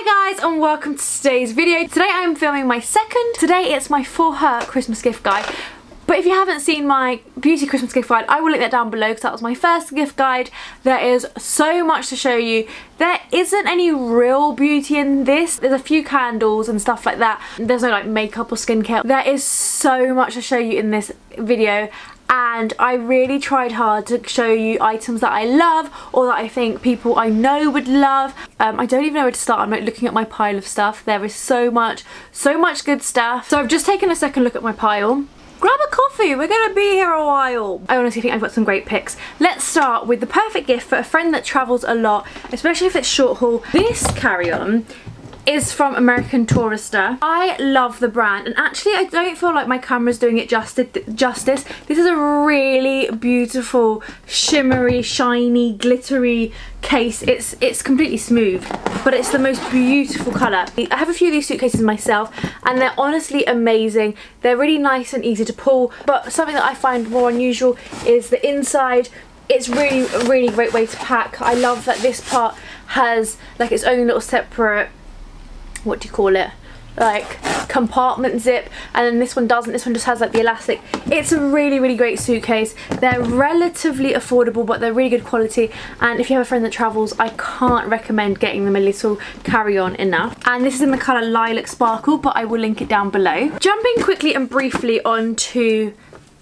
Hi guys and welcome to today's video. Today I am filming my second. Today it's my For Her Christmas gift guide. But if you haven't seen my beauty Christmas gift guide, I will link that down below because that was my first gift guide. There is so much to show you. There isn't any real beauty in this. There's a few candles and stuff like that. There's no like makeup or skincare. There is so much to show you in this video. And I really tried hard to show you items that I love or that I think people I know would love. I don't even know where to start. I'm like looking at my pile of stuff. There is so much good stuff. So I've just taken a second look at my pile. Grab a coffee, we're gonna be here a while. I honestly think I've got some great picks. Let's start with the perfect gift for a friend that travels a lot, especially if it's short haul. This carry-on is from American Tourister. I love the brand and actually I don't feel like my camera's doing it justice. This is a really beautiful, shimmery, shiny, glittery case. It's completely smooth, but it's the most beautiful colour. I have a few of these suitcases myself and they're honestly amazing. They're really nice and easy to pull, but something that I find more unusual is the inside. It's really a really great way to pack. I love that this part has like its own little separate, what do you call it, like compartment zip, and then this one doesn't. This one just has like the elastic. It's a really great suitcase. They're relatively affordable but they're really good quality, and if you have a friend that travels, I can't recommend getting them a little carry-on enough. And this is in the colour Lilac Sparkle, but I will link it down below. Jumping quickly and briefly onto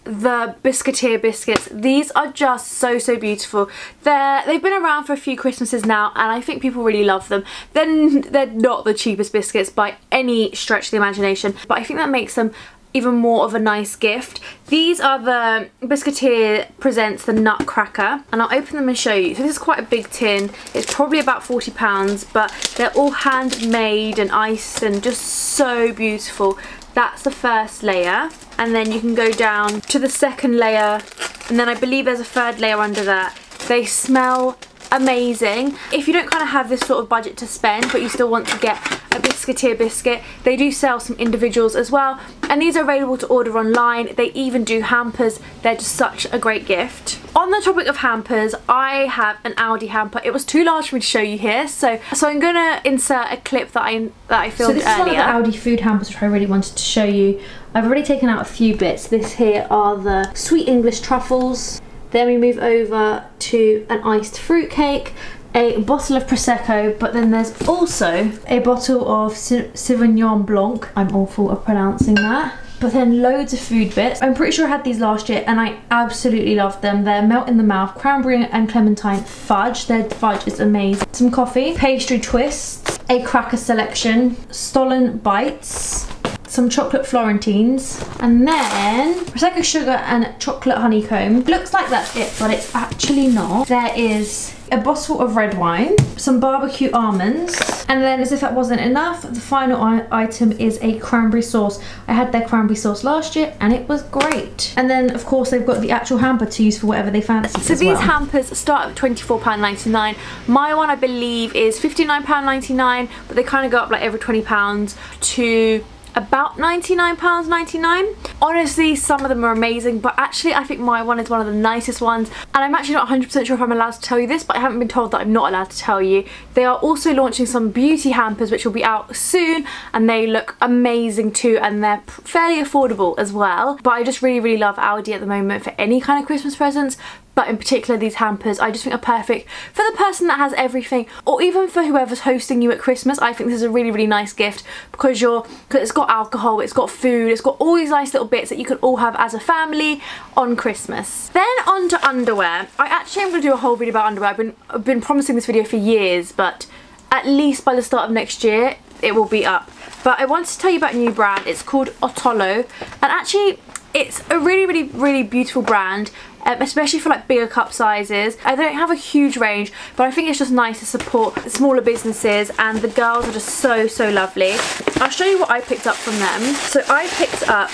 the Biscuiteer biscuits. These are just so beautiful. They've been around for a few Christmases now and I think people really love them. They're not the cheapest biscuits by any stretch of the imagination, but I think that makes them even more of a nice gift. These are the Biscuiteer Presents the Nutcracker, and I'll open them and show you. So this is quite a big tin. It's probably about £40, but they're all handmade and iced and just so beautiful. That's the first layer, and then you can go down to the second layer, and then I believe there's a third layer under that. They smell amazing. If you don't kind of have this sort of budget to spend but you still want to get a Biscuiteer biscuit, they do sell some individuals as well, and these are available to order online. They even do hampers. They're just such a great gift. On the topic of hampers, I have an Aldi hamper. It was too large for me to show you here, so I'm gonna insert a clip that I filmed earlier. So this is one of the Aldi food hampers which I really wanted to show you. I've already taken out a few bits. This here are the sweet English truffles. Then we move over to an iced fruitcake, a bottle of Prosecco, but then there's also a bottle of Sauvignon Blanc. I'm awful at pronouncing that. But then loads of food bits. I'm pretty sure I had these last year and I absolutely loved them. They're melt in the mouth, cranberry and clementine fudge. Their fudge is amazing. Some coffee, pastry twists, a cracker selection, Stollen bites, some chocolate Florentines, and then Prosecco sugar and chocolate honeycomb. Looks like that's it, but it's actually not. There is a bottle of red wine, some barbecue almonds, and then as if that wasn't enough, the final item is a cranberry sauce. I had their cranberry sauce last year and it was great. And then of course they've got the actual hamper to use for whatever they fancy. So these hampers start at £24.99. My one I believe is £59.99, but they kind of go up like every £20 to about £99.99. Honestly, some of them are amazing, but actually I think my one is one of the nicest ones, and I'm actually not 100% sure if I'm allowed to tell you this, but I haven't been told that I'm not allowed to tell you. They are also launching some beauty hampers which will be out soon, and they look amazing too, and they're fairly affordable as well. But I just really love Aldi at the moment for any kind of Christmas presents, but in particular these hampers I just think are perfect for the person that has everything, or even for whoever's hosting you at Christmas. I think this is a really nice gift because it's got alcohol, it's got food, it's got all these nice little bits that you can all have as a family on Christmas. Then on to underwear. I actually am going to do a whole video about underwear. I've been promising this video for years, but at least by the start of next year it will be up. But I wanted to tell you about a new brand. It's called Otolo, and actually it's a really beautiful brand, especially for like bigger cup sizes. I don't have a huge range, but I think it's just nice to support smaller businesses, and the girls are just so lovely. I'll show you what I picked up from them. So I picked up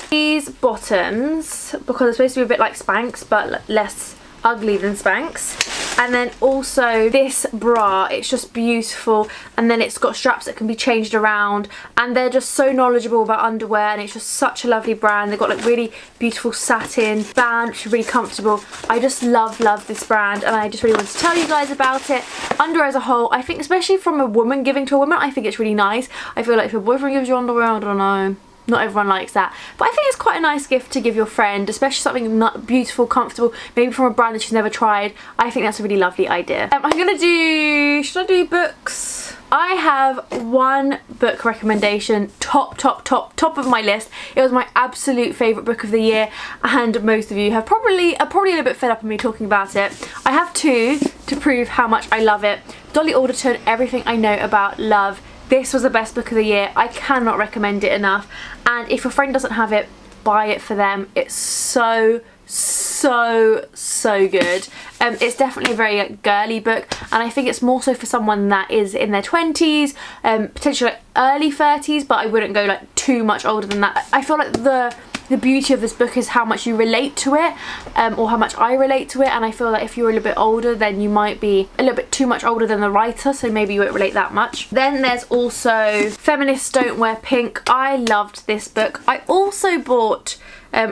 these bottoms because they're supposed to be a bit like Spanx but less ugly than Spanx. And then also this bra, it's just beautiful, and then it's got straps that can be changed around, and they're just so knowledgeable about underwear, and it's just such a lovely brand. They've got like really beautiful satin band, which is really comfortable. I just love this brand, and I just really wanted to tell you guys about it. Underwear as a whole, I think, especially from a woman giving to a woman, I think it's really nice. I feel like if your boyfriend gives you underwear, I don't know, not everyone likes that, but I think it's quite a nice gift to give your friend, especially something not beautiful, comfortable, maybe from a brand that she's never tried. I think that's a really lovely idea. I'm gonna do, should I do books? I have one book recommendation, top of my list. It was my absolute favourite book of the year, and most of you are probably a little bit fed up of me talking about it. I have two to prove how much I love it. Dolly Alderton, Everything I Know About Love. This was the best book of the year. I cannot recommend it enough, and if your friend doesn't have it, buy it for them. It's so good. It's definitely a very girly book, and I think it's more so for someone that is in their 20s, potentially like early 30s, but I wouldn't go like too much older than that. I feel like the beauty of this book is how much you relate to it, or how much I relate to it, and I feel like if you're a little bit older, then you might be a little bit too much older than the writer, so maybe you won't relate that much. Then there's also Feminists Don't Wear Pink. I loved this book. I also bought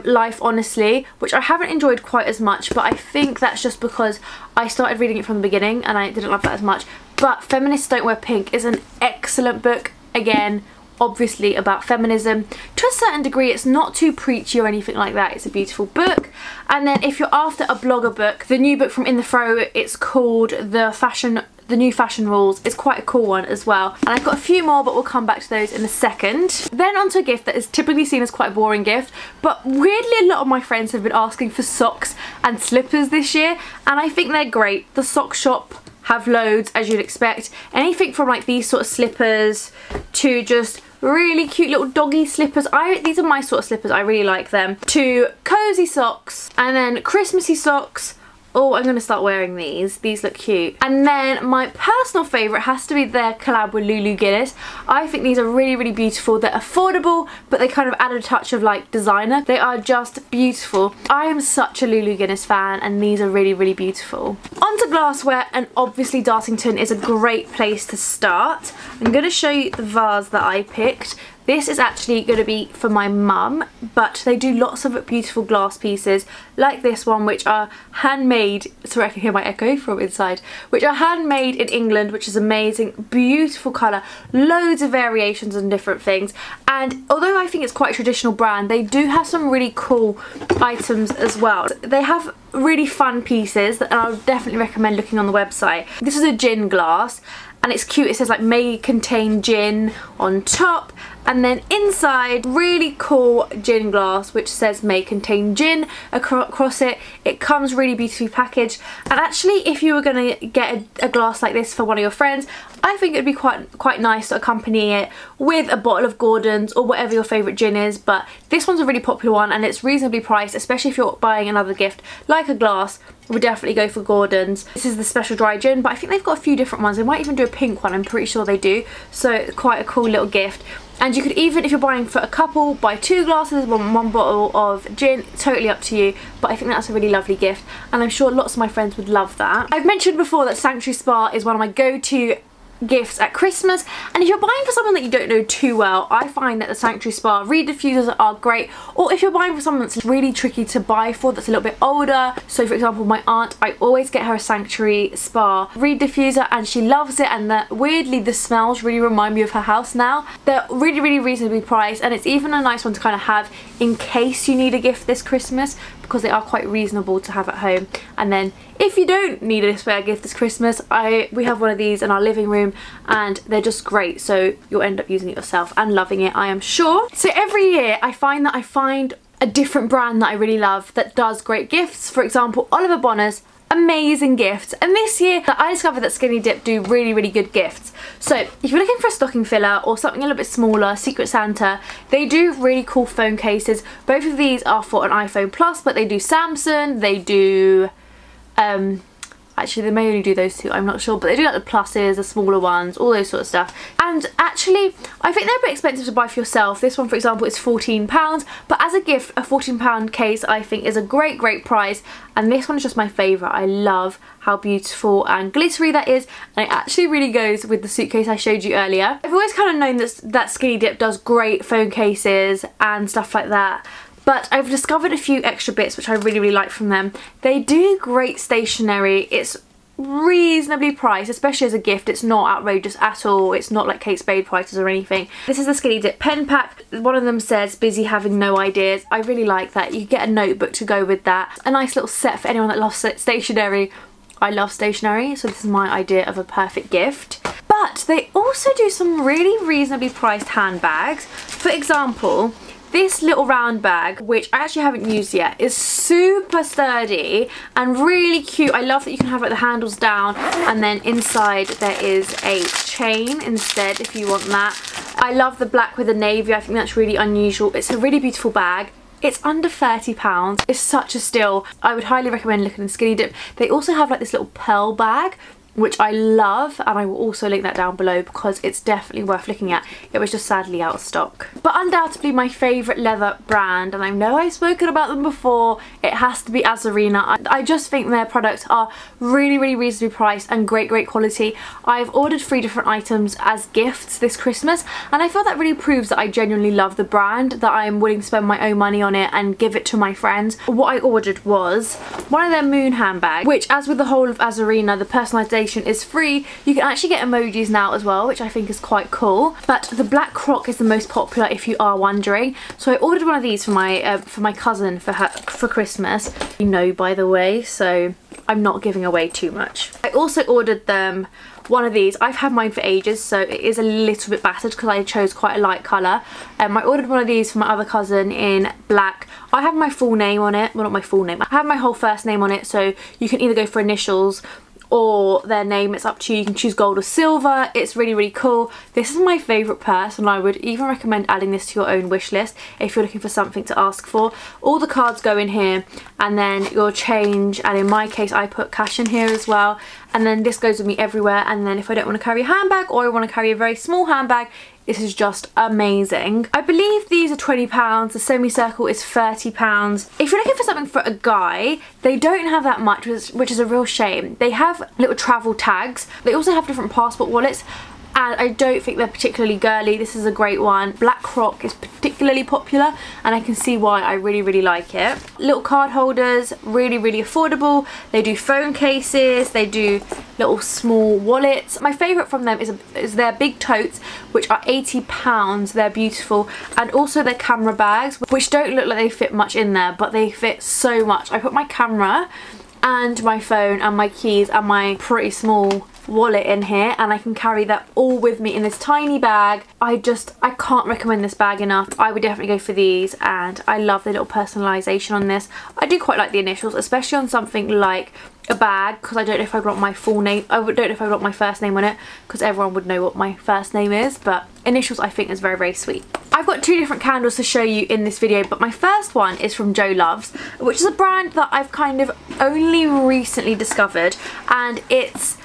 Life Honestly, which I haven't enjoyed quite as much, but I think that's just because I started reading it from the beginning and I didn't love that as much. But Feminists Don't Wear Pink is an excellent book. Again, obviously about feminism to a certain degree. It's not too preachy or anything like that. It's a beautiful book. And then if you're after a blogger book, the new book from In the Fro, it's called The New Fashion Rules. It's quite a cool one as well. And I've got a few more, but we'll come back to those in a second. Then onto a gift that is typically seen as quite a boring gift, but weirdly a lot of my friends have been asking for socks and slippers this year, and I think they're great. The sock shop have loads, as you'd expect. Anything from like these sort of slippers to just really cute little doggy slippers. These are my sort of slippers, I really like them. To cozy socks, and then Christmassy socks. Oh, I'm going to start wearing these. These look cute. And then my personal favourite has to be their collab with Lulu Gillis. I think these are really beautiful. They're affordable, but they kind of add a touch of like designer. They are just beautiful. I am such a Lulu Gillis fan, and these are really beautiful. Onto glassware, and obviously Dartington is a great place to start. I'm going to show you the vase that I picked. This is actually going to be for my mum, but they do lots of beautiful glass pieces like this one, which are handmade. Sorry, I can hear my echo from inside. Which are handmade in England, which is amazing. Beautiful colour, loads of variations and different things. And although I think it's quite a traditional brand, they do have some really cool items as well. They have really fun pieces that I would definitely recommend looking on the website. This is a gin glass, and it's cute. It says like may contain gin on top, and then inside really cool gin glass which says may contain gin across it. It comes really beautifully packaged, and actually if you were going to get a glass like this for one of your friends, I think it would be quite nice to accompany it with a bottle of Gordon's or whatever your favourite gin is. But this one's a really popular one, and it's reasonably priced, especially if you're buying another gift like a glass. Would definitely go for Gordon's. This is the special dry gin, but I think they've got a few different ones. They might even do a pink one, I'm pretty sure they do. So quite a cool little gift. And you could even, if you're buying for a couple, buy 2 glasses, one bottle of gin, totally up to you. But I think that's a really lovely gift, and I'm sure lots of my friends would love that. I've mentioned before that Sanctuary Spa is one of my go-to gifts at Christmas, and if you're buying for someone that you don't know too well, I find that the Sanctuary Spa reed diffusers are great. Or if you're buying for someone that's really tricky to buy for, that's a little bit older, so for example my aunt, I always get her a Sanctuary Spa reed diffuser and she loves it, and weirdly the smells really remind me of her house now. They're really reasonably priced, and it's even a nice one to kind of have in case you need a gift this Christmas, because they are quite reasonable to have at home. And then if you don't need a spare gift this Christmas, we have one of these in our living room, and they're just great, so you'll end up using it yourself and loving it, I am sure. So every year I find a different brand that I really love that does great gifts. For example, Oliver Bonner's amazing gifts, and this year I discovered that Skinny Dip do really good gifts. So if you're looking for a stocking filler or something a little bit smaller, Secret Santa, they do really cool phone cases. Both of these are for an iPhone Plus, but they do Samsung, they do Actually, they may only do those two, I'm not sure, but they do like the pluses, the smaller ones, all those sort of stuff. And actually, I think they're a bit expensive to buy for yourself. This one, for example, is £14, but as a gift, a £14 case I think is a great price. And this one is just my favourite. I love how beautiful and glittery that is, and it actually really goes with the suitcase I showed you earlier. I've always kind of known that Skinny Dip does great phone cases and stuff like that, but I've discovered a few extra bits which I really like from them. They do great stationery. It's reasonably priced, especially as a gift. It's not outrageous at all. It's not like Kate Spade prices or anything. This is the Skinny Dip pen pack. One of them says busy having no ideas. I really like that. You get a notebook to go with that. A nice little set for anyone that loves stationery. I love stationery, so this is my idea of a perfect gift. But they also do some really reasonably priced handbags. For example, this little round bag, which I actually haven't used yet, is super sturdy and really cute. I love that you can have like the handles down, and then inside there is a chain instead if you want that. I love the black with the navy. I think that's really unusual. It's a really beautiful bag. It's under £30. It's such a steal. I would highly recommend looking in Skinny Dip. They also have like this little pearl bag, which I love, and I will also link that down below because it's definitely worth looking at. It was just sadly out of stock. But undoubtedly my favourite leather brand, and I know I've spoken about them before, it has to be Sabrina. I just think their products are really reasonably priced and great quality. I've ordered 3 different items as gifts this Christmas, and I feel that really proves that I genuinely love the brand, that I'm willing to spend my own money on it and give it to my friends. What I ordered was one of their moon handbags, which, as with the whole of Sabrina, the personalisation is free. You can actually get emojis now as well, which I think is quite cool. But the black croc is the most popular, if you are wondering. So I ordered one of these for my cousin for Christmas. You know, by the way, so I'm not giving away too much. I also ordered them one of these. I've had mine for ages, so it is a little bit battered because I chose quite a light colour. I ordered one of these for my other cousin in black. I have my full name on it. Well, not my full name. I have my whole first name on it, so you can either go for initials or their name. It's up to you. You can choose gold or silver. It's really cool. This is my favourite purse, and I would even recommend adding this to your own wish list if you're looking for something to ask for. All the cards go in here, and then your change, and in my case I put cash in here as well, and then this goes with me everywhere. And then if I don't want to carry a handbag, or I want to carry a very small handbag, this is just amazing. I believe these are £20, the semicircle is £30. If you're looking for something for a guy, they don't have that much, which is a real shame. They have little travel tags. They also have different passport wallets, and I don't think they're particularly girly. This is a great one. Black croc is particularly popular, and I can see why. I really like it. Little card holders, really affordable. They do phone cases, they do little small wallets. My favourite from them is their big totes, which are £80. They're beautiful. And also their camera bags, which don't look like they fit much in there, but they fit so much. I put my camera and my phone and my keys and my pretty small wallet in here, and I can carry that all with me in this tiny bag. I can't recommend this bag enough. I would definitely go for these, and I love the little personalisation on this. I do quite like the initials, especially on something like a bag, because I don't know if I'd want my full name. I don't know if I'd want my first name on it, because everyone would know what my first name is, but initials I think is very sweet. I've got 2 different candles to show you in this video, but my first one is from Jo Loves, which is a brand that I've kind of only recently discovered, and it's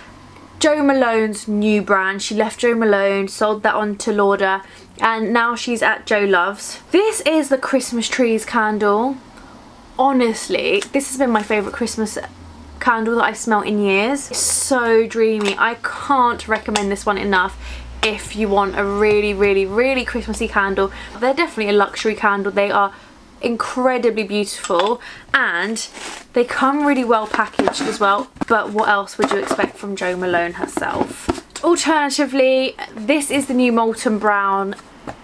Jo Malone's new brand. She left Jo Malone, sold that on to Lauder, and now she's at Jo Loves. This is the Christmas trees candle. Honestly, this has been my favourite Christmas candle that I've smelled in years. It's so dreamy. I can't recommend this one enough if you want a really Christmassy candle. They're definitely a luxury candle. They are incredibly beautiful, and they come really well packaged as well. But what else would you expect from Jo Malone herself? Alternatively, this is the new Molten Brown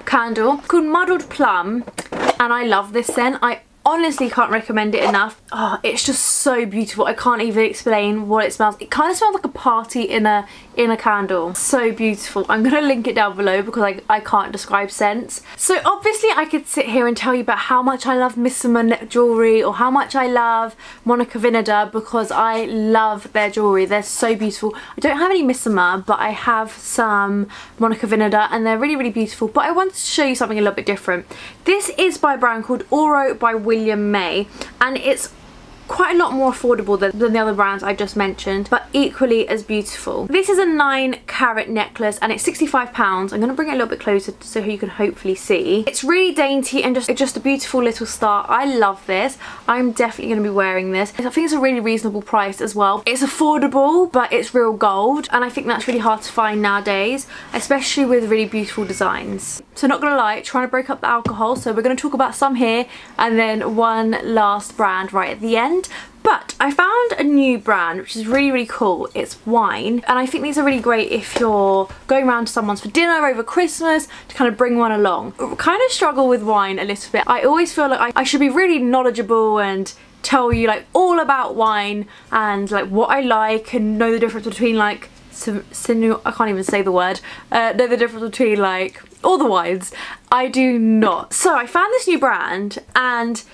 candle called Muddled Plum, and I love this scent. I honestly can't recommend it enough. Oh, it's just so beautiful. I can't even explain what it smells. It kind of smells like a party in a candle. So beautiful. I'm gonna link it down below because I can't describe scents. So obviously I could sit here and tell you about how much I love Miss Summer neck jewellery, or how much I love Monica Vinader, because I love their jewellery. They're so beautiful. I don't have any Miss Summer, but I have some Monica Vinader, and they're really beautiful. But I wanted to show you something a little bit different. This is by a brand called Oro by William May, and it's quite a lot more affordable than the other brands I just mentioned, but equally as beautiful. This is a 9-carat necklace and it's £65. I'm going to bring it a little bit closer so you can hopefully see. It's really dainty and just a beautiful little star. I love this. I'm definitely going to be wearing this. I think it's a really reasonable price as well. It's affordable, but it's real gold, and I think that's really hard to find nowadays, especially with really beautiful designs. So not gonna lie, trying to break up the alcohol, so we're going to talk about some here and then one last brand right at the end. But I found a new brand which is really, really cool. It's wine, and I think these are really great if you're going around to someone's for dinner over Christmas to kind of bring one along. I kind of struggle with wine a little bit. I always feel like I should be really knowledgeable and tell you like all about wine and like what I like and know the difference between like I can't even say the word. Know the difference between like all the wines. I do not. So I found this new brand and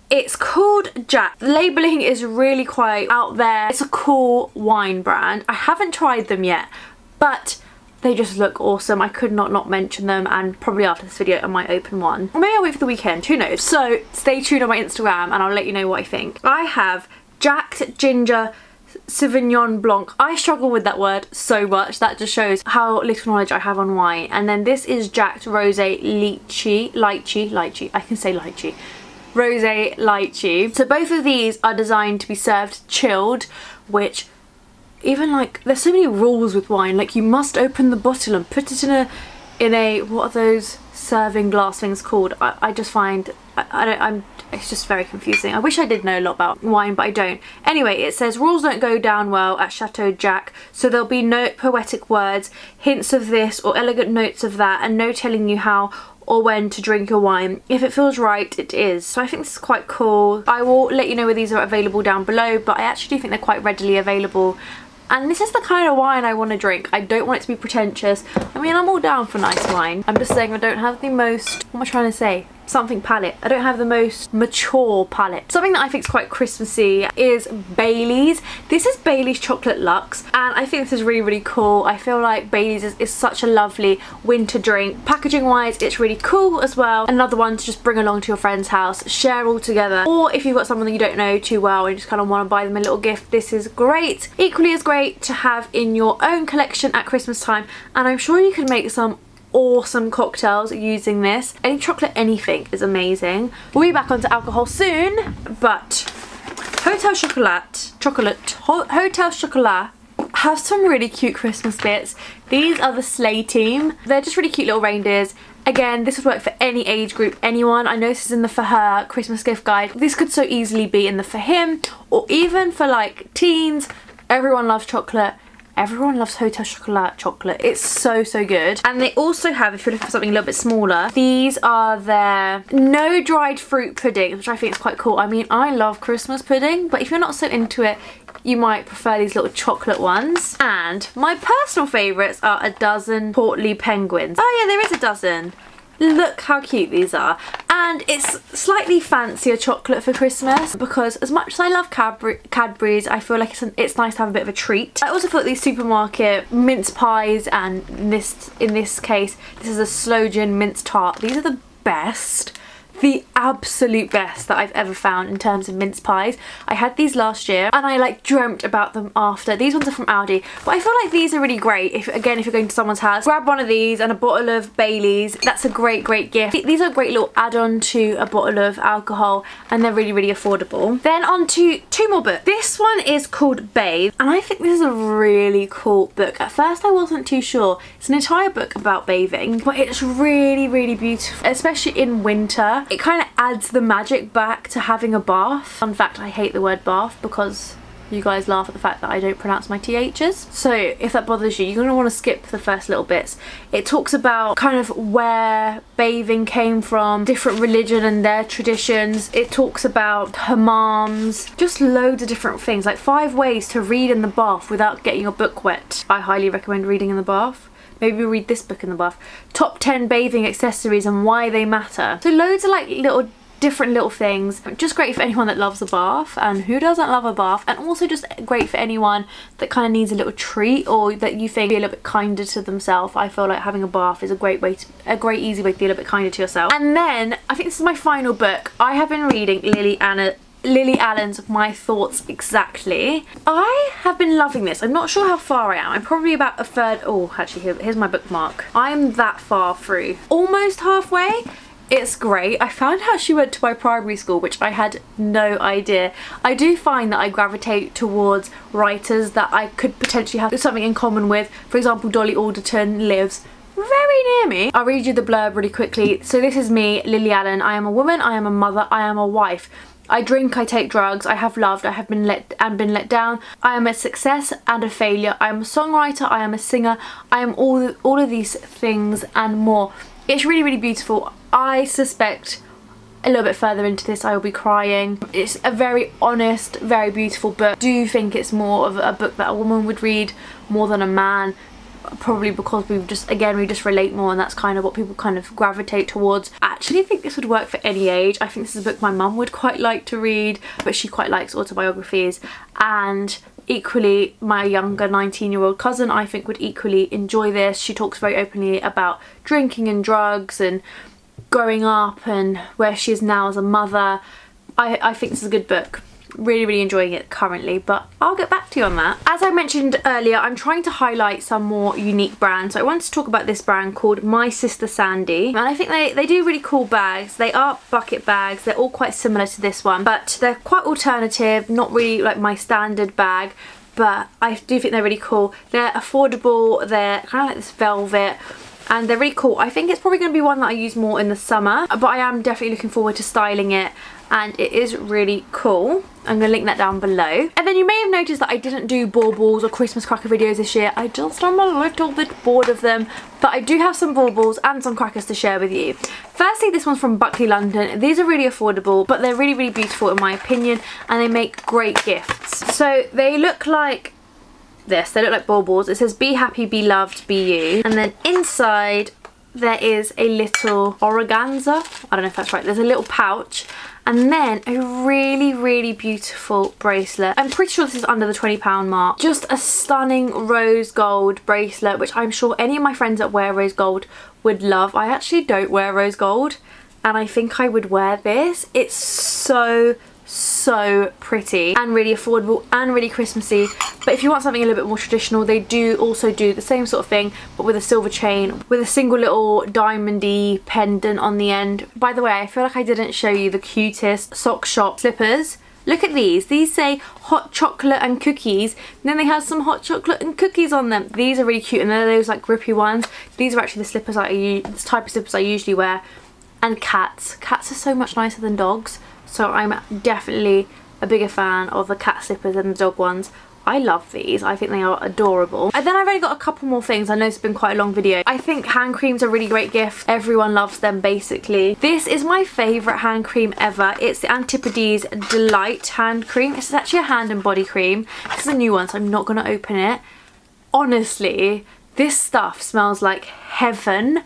it's called Jack. The labelling is really quite out there. It's a cool wine brand. I haven't tried them yet, but they just look awesome. I could not mention them, and probably after this video I might open one. Or maybe I'll wait for the weekend, who knows. So stay tuned on my Instagram and I'll let you know what I think. I have Jacked Ginger Sauvignon Blanc. I struggle with that word so much. That just shows how little knowledge I have on wine. And then this is Jacked Rosé Lychee. I can say lychee. Rosé Lychee. So both of these are designed to be served chilled, which even like there's so many rules with wine. Like you must open the bottle and put it in a what are those serving glass things called? I just find it's just very confusing. I wish I did know a lot about wine, but I don't. Anyway, it says rules don't go down well at Chateau Jack, so there'll be no poetic words, hints of this or elegant notes of that, and no telling you how or when to drink your wine. If it feels right, it is. So I think this is quite cool. I will let you know where these are available down below, but I actually do think they're quite readily available. And this is the kind of wine I want to drink. I don't want it to be pretentious. I mean, I'm all down for nice wine. I'm just saying I don't have the most, what am I trying to say? Something palate. I don't have the most mature palate. Something that I think is quite Christmassy is Bailey's. This is Bailey's Chocolate Luxe, and I think this is really, really cool. I feel like Bailey's is such a lovely winter drink. Packaging wise, it's really cool as well. Another one to just bring along to your friend's house, share all together. Or if you've got someone that you don't know too well and you just kind of want to buy them a little gift, this is great. Equally as great to have in your own collection at Christmas time, and I'm sure you can make some awesome cocktails using this. Any chocolate anything is amazing. We'll be back onto alcohol soon, but Hotel Chocolat have some really cute Christmas bits. These are the Sleigh team. They're just really cute little reindeers. Again, this would work for any age group, anyone. I know this is in the For Her Christmas gift guide. This could so easily be in the For Him, or even for like teens. Everyone loves chocolate. Everyone loves Hotel Chocolat chocolate. It's so, so good. And they also have, if you're looking for something a little bit smaller, these are their no dried fruit puddings, which I think is quite cool. I mean, I love Christmas pudding, but if you're not so into it, you might prefer these little chocolate ones. And my personal favourites are a dozen portly penguins. Oh yeah, there is a dozen. Look how cute these are. And it's slightly fancier chocolate for Christmas, because as much as I love Cadbury's, I feel like it's nice to have a bit of a treat. I also thought these supermarket mince pies, and in this case, this is a Sloe mince tart. These are the best. The absolute best that I've ever found in terms of mince pies. I had these last year and I like dreamt about them after. These ones are from Aldi, but I feel like these are really great if you're going to someone's house. Grab one of these and a bottle of Bailey's. That's a great gift. These are a great little add-on to a bottle of alcohol, and they're really, really affordable. Then on to two more books. This one is called Bathe, and I think this is a really cool book. At first I wasn't too sure. It's an entire book about bathing, but it's really, really beautiful, especially in winter. It kind of adds the magic back to having a bath. Fun fact, I hate the word bath because you guys laugh at the fact that I don't pronounce my THs. So if that bothers you, you're going to want to skip the first little bits. It talks about kind of where bathing came from, different religion and their traditions. It talks about hammams, just loads of different things, like 5 ways to read in the bath without getting your book wet. I highly recommend reading in the bath. Maybe read this book in the bath. Top 10 bathing accessories and why they matter. So loads of like different little things. Just great for anyone that loves a bath, and who doesn't love a bath, and also just great for anyone that kind of needs a little treat, or that you think be a little bit kinder to themselves. I feel like having a bath is a great easy way to be a little bit kinder to yourself. And then I think this is my final book. I have been reading Lily Anna Lily Allen's My Thoughts Exactly. I have been loving this. I'm not sure how far I am. I'm probably about a third. Oh, actually, here's my bookmark. I'm that far through. Almost halfway. It's great. I found out she went to my primary school, which I had no idea. I do find that I gravitate towards writers that I could potentially have something in common with. For example, Dolly Alderton lives very near me. I'll read you the blurb really quickly. So this is me, Lily Allen. I am a woman, I am a mother, I am a wife. I drink, I take drugs, I have loved, I have been let down. I am a success and a failure. I am a songwriter, I am a singer, I am all of these things and more. It's really, really beautiful. I suspect a little bit further into this I will be crying. It's a very honest, very beautiful book. I do think it's more of a book that a woman would read more than a man. Probably because we just relate more, and that's kind of what people kind of gravitate towards. Actually, I think this would work for any age. I think this is a book my mum would quite like to read, but she quite likes autobiographies, and equally my younger 19-year-old cousin I think would equally enjoy this. She talks very openly about drinking and drugs and growing up and where she is now as a mother. I think this is a good book. Really, really enjoying it currently, but I'll get back to you on that. As I mentioned earlier, I'm trying to highlight some more unique brands. So I wanted to talk about this brand called My Sister Sandy, and I think they do really cool bags. They are bucket bags. They're all quite similar to this one, but they're quite alternative, not really like my standard bag, but I do think they're really cool. They're affordable, they're kind of like this velvet, and they're really cool. I think it's probably going to be one that I use more in the summer, but I am definitely looking forward to styling it, and it is really cool. I'm going to link that down below. And then you may have noticed that I didn't do baubles or Christmas cracker videos this year. I just am a little bit bored of them, but I do have some baubles and some crackers to share with you. Firstly, this one's from Buckley, London. These are really affordable, but they're really, really beautiful in my opinion, and they make great gifts. So they look like this. They look like baubles. It says be happy, be loved, be you. And then inside there is a little organza. I don't know if that's right. There's a little pouch. And then a really, really beautiful bracelet. I'm pretty sure this is under the £20 mark. Just a stunning rose gold bracelet, which I'm sure any of my friends that wear rose gold would love. I actually don't wear rose gold, and I think I would wear this. It's so pretty and really affordable and really Christmassy. But if you want something a little bit more traditional, they do also do the same sort of thing, but with a silver chain with a single little diamondy pendant on the end. By the way, I feel like I didn't show you the cutest sock shop slippers. Look at these. These say hot chocolate and cookies, and then they have some hot chocolate and cookies on them. These are really cute, and they're those like grippy ones. These are actually the slippers this type of slippers I usually wear. And cats. Cats are so much nicer than dogs. So I'm definitely a bigger fan of the cat slippers than the dog ones. I love these. I think they are adorable. And then I've only got a couple more things. I know it's been quite a long video. I think hand creams are a really great gift. Everyone loves them basically. This is my favourite hand cream ever. It's the Antipodes Delight hand cream. This is actually a hand and body cream. This is a new one, so I'm not going to open it. Honestly, this stuff smells like heaven.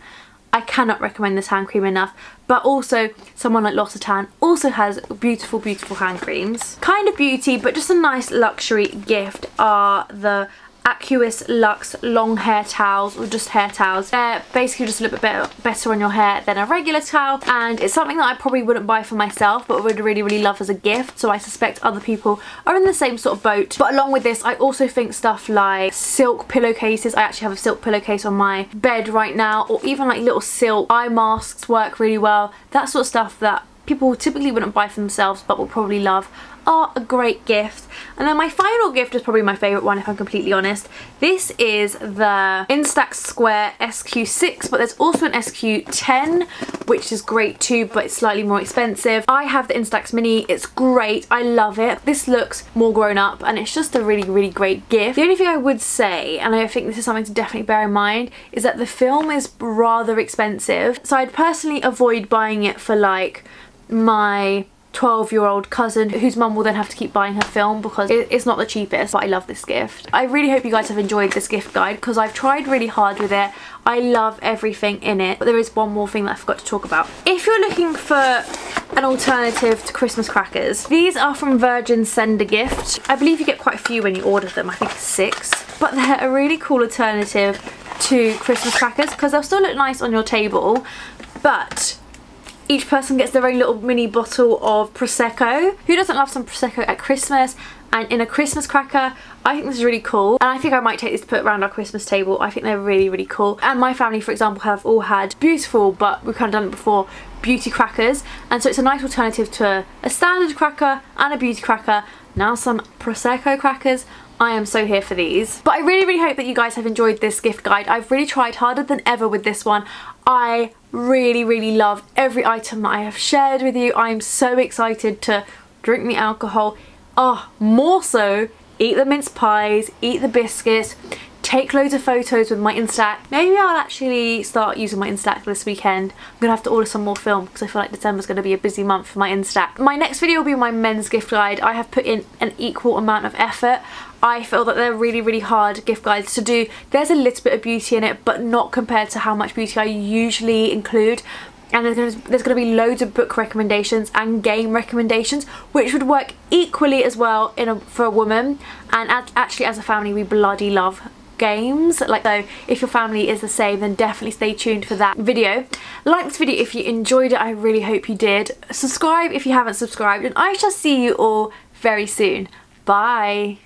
I cannot recommend this hand cream enough. But also, someone like L'Occitane also has beautiful, beautiful hand creams. Kind of beauty, but just a nice luxury gift are the Aqueous Luxe long hair towels, or just hair towels. They're basically just a little bit better on your hair than a regular towel, and it's something that I probably wouldn't buy for myself, but would really, really love as a gift. So I suspect other people are in the same sort of boat. But along with this, I also think stuff like silk pillowcases. I actually have a silk pillowcase on my bed right now, or even like little silk eye masks work really well. That sort of stuff that people typically wouldn't buy for themselves but will probably love are a great gift. And then my final gift is probably my favourite one, if I'm completely honest. This is the Instax Square SQ6, but there's also an SQ10, which is great too, but it's slightly more expensive. I have the Instax Mini. It's great. I love it. This looks more grown up, and it's just a really, really great gift. The only thing I would say, and I think this is something to definitely bear in mind, is that the film is rather expensive. So I'd personally avoid buying it for like my 12-year-old cousin whose mum will then have to keep buying her film, because it's not the cheapest. But I love this gift. I really hope you guys have enjoyed this gift guide, because I've tried really hard with it. I love everything in it, but there is one more thing that I forgot to talk about. If you're looking for an alternative to Christmas crackers, these are from Virgin Send a Gift. I believe you get quite a few when you order them. I think it's 6, but they're a really cool alternative to Christmas crackers because they'll still look nice on your table, but Each person gets their own little mini bottle of Prosecco. Who doesn't love some Prosecco at Christmas? And in a Christmas cracker. I think this is really cool, and I think I might take this to put around our Christmas table. I think they're really, really cool. And my family, for example, have all had beautiful, but we've kind of done it before, beauty crackers, and so it's a nice alternative to a standard cracker and a beauty cracker. Now some Prosecco crackers. I am so here for these. But I really, really hope that you guys have enjoyed this gift guide. I've really tried harder than ever with this one. I really, really love every item that I have shared with you. I'm so excited to drink the alcohol. Oh, more so, eat the mince pies, eat the biscuits, take loads of photos with my Instax. Maybe I'll actually start using my Instax this weekend. I'm gonna have to order some more film because I feel like December's gonna be a busy month for my Instax. My next video will be my men's gift guide. I have put in an equal amount of effort. I feel that they're really, really hard gift guides to do. There's a little bit of beauty in it, but not compared to how much beauty I usually include. And there's going to be loads of book recommendations and game recommendations, which would work equally as well for a woman. And actually, as a family, we bloody love games. Like, so if your family is the same, then definitely stay tuned for that video. Like this video if you enjoyed it. I really hope you did. Subscribe if you haven't subscribed, and I shall see you all very soon. Bye.